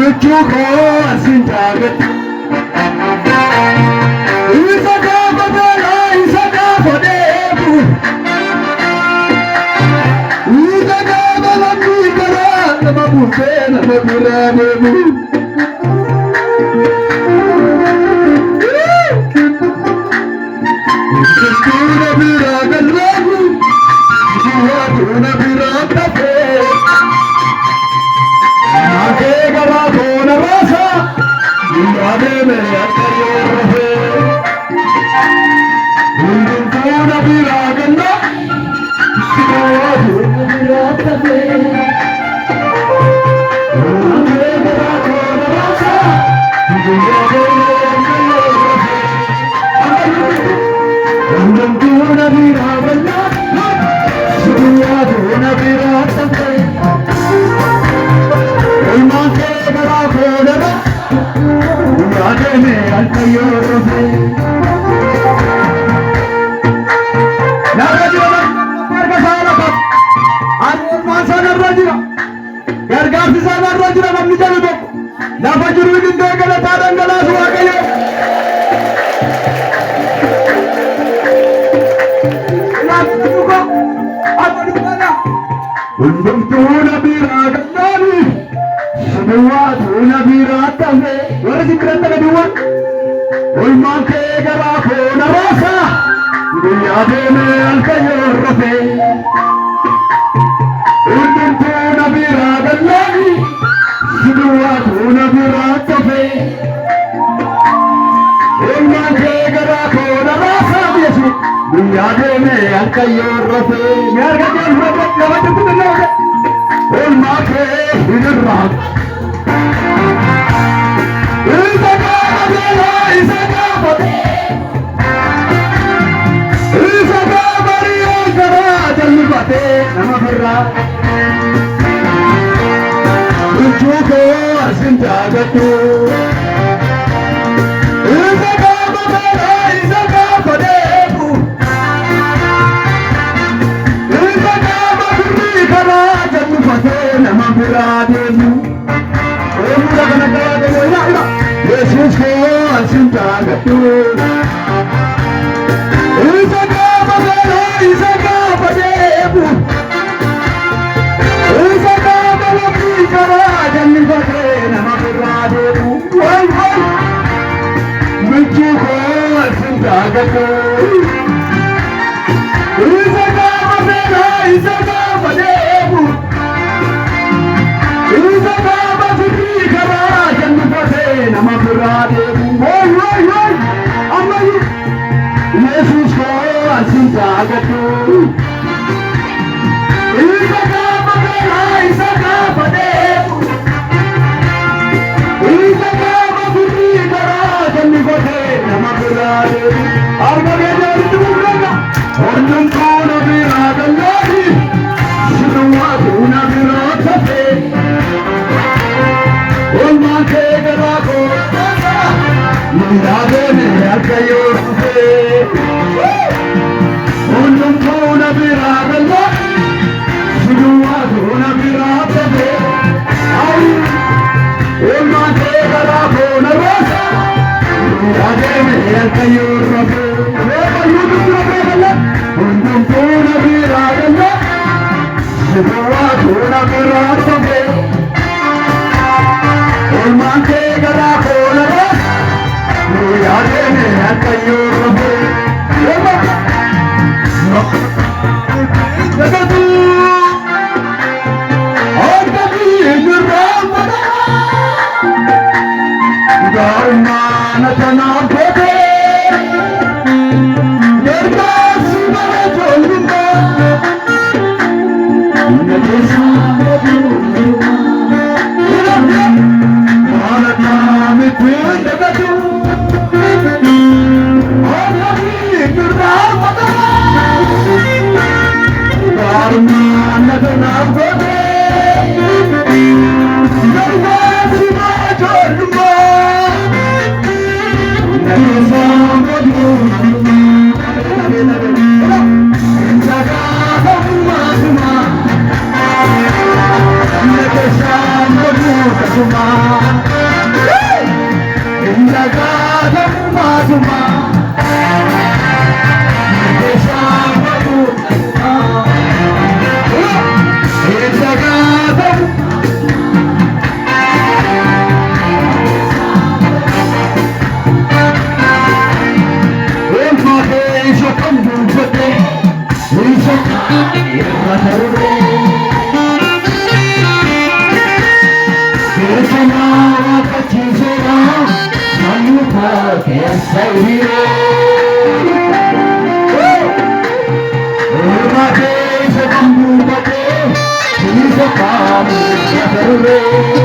Lucuko asintagat Isaka badala isaka badebu Isaka balami kara namabuse namabiranebu Tuna biragalabu Tuna biragalabu Nageera koona raasa yaadee meeqayyoo rafee hundumtuuna biraa ganna sibaatuuna biraa tafee Nageera koona raasa yaadee meeqayyoo rafee hundumtuuna biraa ganna sibaatuuna biraa tafee Ilmaanke garaa koodara yaadee meeqayyoo rafee Naga jira marga saala kab Aduun maasaan irra jira Gargaarsi isaan irra jira namni jalu tokko Lafa jiru hidhindee galataa dhangalaasu Waaqayyo Lafa dhugo Akka dhugana Hundumtuuna biraa gannaani Sibuwaatuuna biraa tafe Warri simbirratti gadiwwan Ilmaanke garaa koona raasa yaadee meeqayyoo rafee hundumtuuna biraa gannaani sibuwaatuuna biraa tafee Ilmaanke garaa koona raasa biyyasu yaadee meeqayyoo rafee Meerga jeen fudhate lafa jirtu danda'u Ilmaanke hidhirraa Isaka badala isaka badee Isaka bariyoo garaa jallifatee nama birraa Lucuko asintaagatu Isaka badala isaka badeebu Isaka babirii garaa jallifatee nama birraa deemu Oomura kana garaa deemu ila Yesus ko asintaagatu Isaka badala isaka badeebu Isaka balami garaa jallifatee nama birraa deemu Way way Lucuko asintaagatu Isaka badala isaka badeebu Isaka balami garaa jallifatee nama birraa deemu Way way way Ammayu Yesus ko asintaagatu Isaka badala isaka badeebu Isaka balami garaa jallifatee nama birraa deemu Arga geejjaritti mul'ata hundumtuuna biraa gannaani sibuwaatuuna biraa tafee Ilmaanke garaa koona yaadee meeqayyoo rafee hundumtuuna biraa gannaani sibuwaatuuna biraa tafee Ilmaanke garaa koona raasa yaadee meeqayyoo rafee Meeqayyoo rafee hundumtuuna biraa gannaani sibuwaatuuna biraa tafee Ilmaanke garaa koona raasa yaadee meeqayyoo rafee Nagatu Aadami nirraa madaa Gaarummaana tanaaf godhee Gargaarsi bara ijoollummaa Nageessaa Maala taa'amitti nagatu Aadami nirraa madaa Gaarummaana tanaaf godhee Gargaarsi bara ijoollummaa Nageessaa Nageessaa Masuma, Indagada Masuma, Indagada Hey!